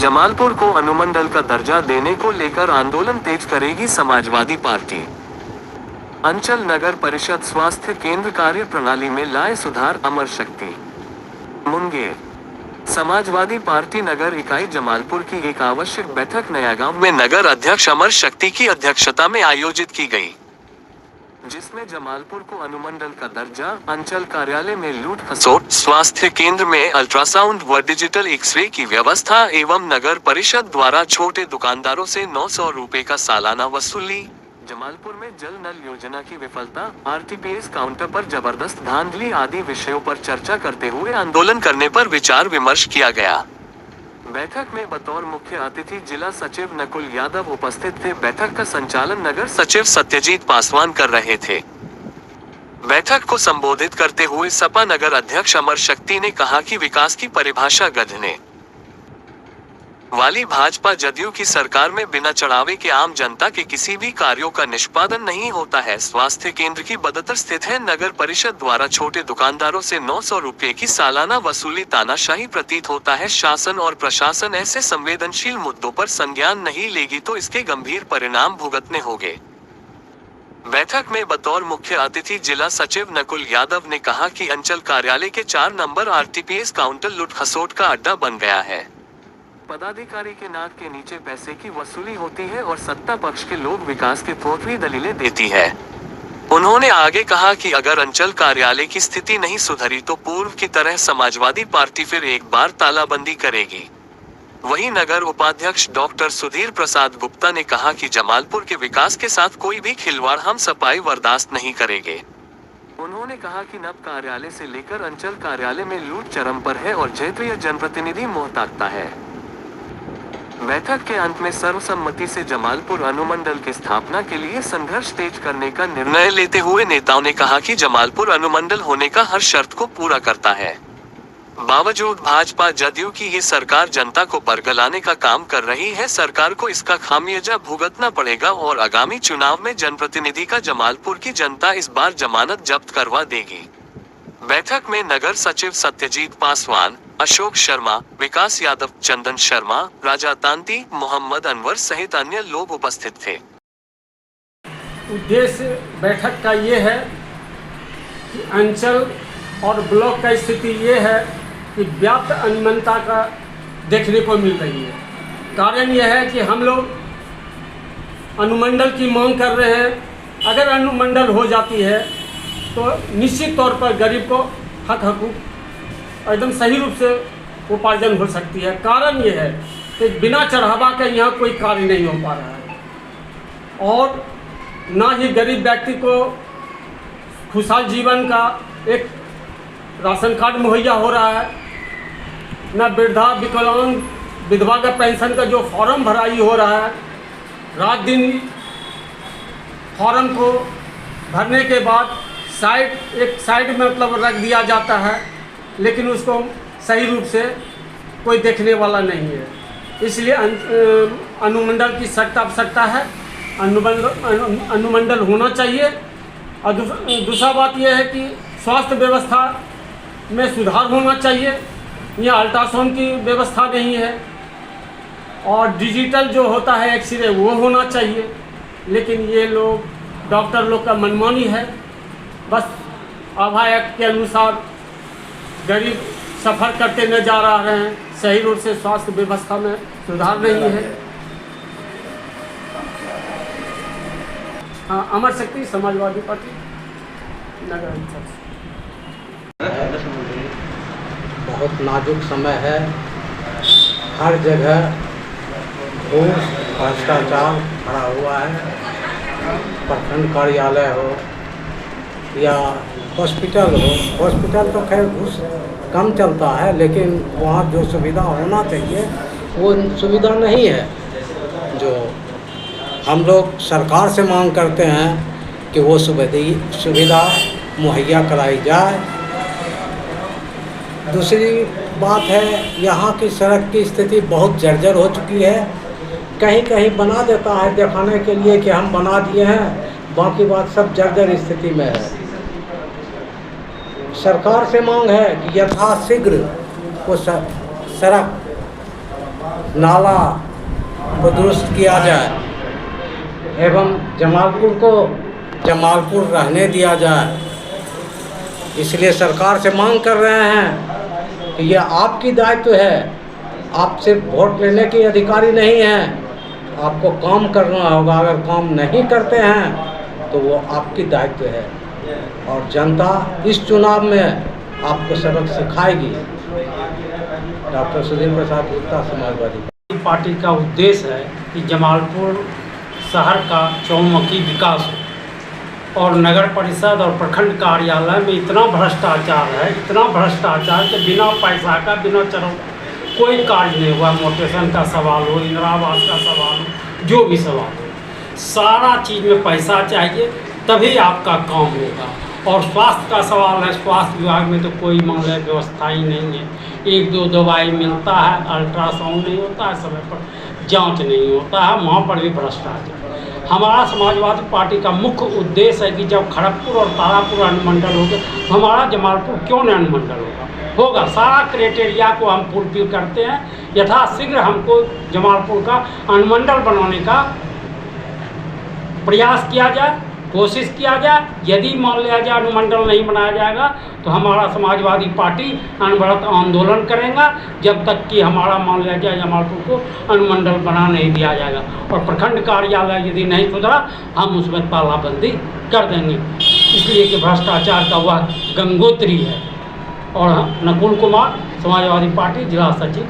जमालपुर को अनुमंडल का दर्जा देने को लेकर आंदोलन तेज करेगी समाजवादी पार्टी। अंचल नगर परिषद स्वास्थ्य केंद्र कार्य प्रणाली में लाए सुधार, अमर शक्ति। मुंगेर। समाजवादी पार्टी नगर इकाई जमालपुर की एक आवश्यक बैठक नयागांव में नगर अध्यक्ष अमर शक्ति की अध्यक्षता में आयोजित की गई, जिसमें जमालपुर को अनुमंडल का दर्जा, अंचल कार्यालय में लूट खसोट, स्वास्थ्य केंद्र में अल्ट्रासाउंड व डिजिटल एक्सरे की व्यवस्था एवं नगर परिषद द्वारा छोटे दुकानदारों से 900 रुपए का सालाना वसूली, जमालपुर में जल नल योजना की विफलता, आरटीपीएस काउंटर पर जबरदस्त धांधली आदि विषयों पर चर्चा करते हुए आंदोलन करने पर विचार विमर्श किया गया। बैठक में बतौर मुख्य अतिथि जिला सचिव नकुल यादव उपस्थित थे। बैठक का संचालन नगर सचिव सत्यजीत पासवान कर रहे थे। बैठक को संबोधित करते हुए सपा नगर अध्यक्ष अमर शक्ति ने कहा कि विकास की परिभाषा गढ़ने वाली भाजपा जदयू की सरकार में बिना चढ़ावे के आम जनता के किसी भी कार्यों का निष्पादन नहीं होता है। स्वास्थ्य केंद्र की बदतर स्थित है। नगर परिषद द्वारा छोटे दुकानदारों से 900 रुपए की सालाना वसूली तानाशाही प्रतीत होता है। शासन और प्रशासन ऐसे संवेदनशील मुद्दों पर संज्ञान नहीं लेगी तो इसके गंभीर परिणाम भुगतने होंगे। बैठक में बतौर मुख्य अतिथि जिला सचिव नकुल यादव ने कहा कि अंचल कार्यालय के 4 नंबर आरटीपीएस काउंटर लूट खसोट का अड्डा बन गया है। पदाधिकारी के नाक के नीचे पैसे की वसूली होती है और सत्ता पक्ष के लोग विकास के फोटवी दलीलें देती है। उन्होंने आगे कहा कि अगर अंचल कार्यालय की स्थिति नहीं सुधरी तो पूर्व की तरह समाजवादी पार्टी फिर एक बार तालाबंदी करेगी। वहीं नगर उपाध्यक्ष डॉक्टर सुधीर प्रसाद गुप्ता ने कहा कि जमालपुर के विकास के साथ कोई भी खिलवाड़ हम सपाई बर्दाश्त नहीं करेंगे। उन्होंने कहा कि नव कार्यालय से लेकर अंचल कार्यालय में लूट चरम पर है और क्षेत्रीय जनप्रतिनिधि मोह ताकता है। बैठक के अंत में सर्वसम्मति से जमालपुर अनुमंडल की स्थापना के लिए संघर्ष तेज करने का निर्णय लेते हुए नेताओं ने कहा कि जमालपुर अनुमंडल होने का हर शर्त को पूरा करता है। बावजूद भाजपा जदयू की ये सरकार जनता को बरगलाने का काम कर रही है। सरकार को इसका खामियाजा भुगतना पड़ेगा और आगामी चुनाव में जनप्रतिनिधि का जमालपुर की जनता इस बार जमानत जब्त करवा देगी। बैठक में नगर सचिव सत्यजीत पासवान, अशोक शर्मा, विकास यादव, चंदन शर्मा, राजा तांती, मोहम्मद अनवर सहित अन्य लोग उपस्थित थे। उद्देश्य बैठक का ये है कि अंचल और ब्लॉक का स्थिति ये है कि व्याप्त अनियमितता का देखने को मिल रही है। कारण यह है कि हम लोग अनुमंडल की मांग कर रहे हैं। अगर अनुमंडल हो जाती है तो निश्चित तौर पर गरीब को हक हकूक एकदम सही रूप से उपार्जन हो सकती है। कारण ये है कि बिना चढ़ावा के यहाँ कोई कार्य नहीं हो पा रहा है और ना ही गरीब व्यक्ति को खुशहाल जीवन का एक राशन कार्ड मुहैया हो रहा है, ना वृद्धा विकलांग विधवा का पेंशन का जो फॉर्म भराई हो रहा है। रात दिन फॉर्म को भरने के बाद एक साइड में मतलब रख दिया जाता है, लेकिन उसको सही रूप से कोई देखने वाला नहीं है। इसलिए अनुमंडल की सख्त आवश्यकता है। अनुमंडल होना चाहिए। और दूसरा बात यह है कि स्वास्थ्य व्यवस्था में सुधार होना चाहिए। यहाँ अल्ट्रासाउंड की व्यवस्था नहीं है और डिजिटल जो होता है एक्सरे वो होना चाहिए, लेकिन ये लोग डॉक्टर लोग का मनमानी है। बस आभा एक्ट के अनुसार गरीब सफ़र करते न जा रहे हैं। सही रूप से स्वास्थ्य व्यवस्था में सुधार नहीं है। हाँ, अमर शक्ति समाजवादी पार्टी नगर अंचल। बहुत नाजुक समय है। हर जगह घूस भ्रष्टाचार भरा हुआ है। प्रखंड कार्यालय हो या हॉस्पिटल हो, हॉस्पिटल तो खैर घूस कम चलता है, लेकिन वहाँ जो सुविधा होना चाहिए वो सुविधा नहीं है। जो हम लोग सरकार से मांग करते हैं कि वो सुविधा मुहैया कराई जाए। दूसरी बात है, यहाँ की सड़क की स्थिति बहुत जर्जर हो चुकी है। कहीं कहीं बना देता है दिखाने के लिए कि हम बना दिए हैं, बाकी बात सब जर्जर स्थिति में है। सरकार से मांग है कि यथाशीघ्र वो सड़क नाला को दुरुस्त किया जाए एवं जमालपुर को जमालपुर रहने दिया जाए। इसलिए सरकार से मांग कर रहे हैं कि ये आपकी दायित्व है, आप सिर्फ वोट लेने के अधिकारी नहीं हैं, आपको काम करना होगा। अगर काम नहीं करते हैं तो वो आपकी दायित्व है और जनता इस चुनाव में आपको सबक सिखाएगी। डॉक्टर सुधीर प्रसाद गुप्ता, समाजवादी पार्टी का उद्देश्य है कि जमालपुर शहर का चौमुखी विकास हो और नगर परिषद और प्रखंड कार्यालय में इतना भ्रष्टाचार है, इतना भ्रष्टाचार कि बिना पैसा का, बिना चरण कोई कार्य नहीं हुआ। मोटेशन का सवाल हो, इंदिरा आवास का सवाल हो, जो भी सवाल हो, सारा चीज़ में पैसा चाहिए तभी आपका काम होगा। और स्वास्थ्य का सवाल है, स्वास्थ्य विभाग में तो कोई मामले व्यवस्था ही नहीं है। एक दो दवाई मिलता है, अल्ट्रासाउंड नहीं होता है, समय पर जांच नहीं होता है, वहाँ पर भी भ्रष्टाचार। हमारा समाजवादी पार्टी का मुख्य उद्देश्य है कि जब खड़गपुर और तारापुर अनुमंडल हो गए, हमारा जमालपुर क्यों नहीं अनुमंडल होगा। सारा क्राइटेरिया को हम फुलफिल करते हैं। यथाशीघ्र हमको जमालपुर का अनुमंडल बनाने का प्रयास किया जाए, कोशिश किया जाए। यदि मान लिया जाए अनुमंडल नहीं बनाया जाएगा तो हमारा समाजवादी पार्टी अनवरत आंदोलन करेगा जब तक कि हमारा मान लिया जाए जमालपुर को अनुमंडल बना नहीं दिया जाएगा। और प्रखंड कार्यालय यदि नहीं सुधरा हम उसमें तालाबंदी कर देंगे, इसलिए कि भ्रष्टाचार का वह गंगोत्री है। और नकुल कुमार, समाजवादी पार्टी, जिला सचिव।